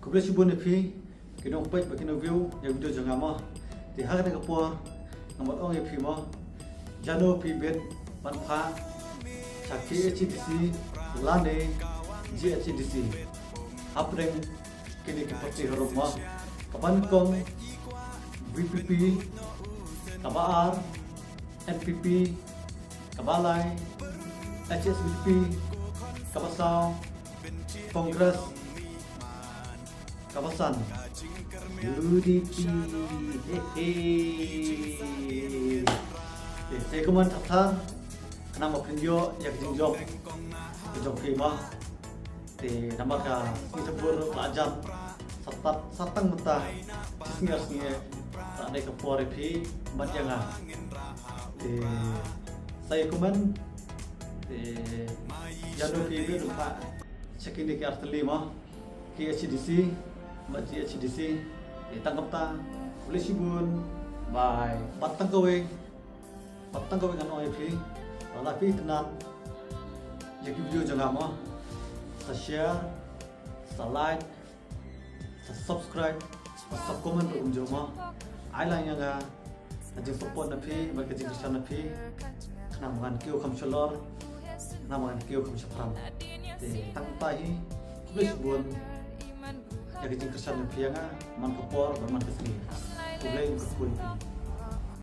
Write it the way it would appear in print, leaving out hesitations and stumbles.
Kubla si bon epi kinong page ba kinong view ya video janga mo ti ha ka por ngamot ong epi mo jano pi bet pan pha sakhi HDC lane GHDC apreng kini ki pati horom mo kapan kong VPP kabaar NPP kabalay HSBP kabasaw Kongres kawasan UDP saya kuman thapthar nama penjo yak jingjok jok kima te nama ka isapur pelajar satang mata singar tak ada kapore phi banjanga saya kuman jadu phi be lupa sekini ke artli ma HDC Mbak HDC ditangkap ta oleh sibun by patang kowe kan OIP tapi tenang jadi video jangan mau share like subscribe komen berunjuk mau lain yang ga aja support napi bagi Kristen napi namungan kio kam cholor namungan kio kam sapram tang tahi oleh sibun jadi Kristen napi yang man kapor man kesini boleh ikut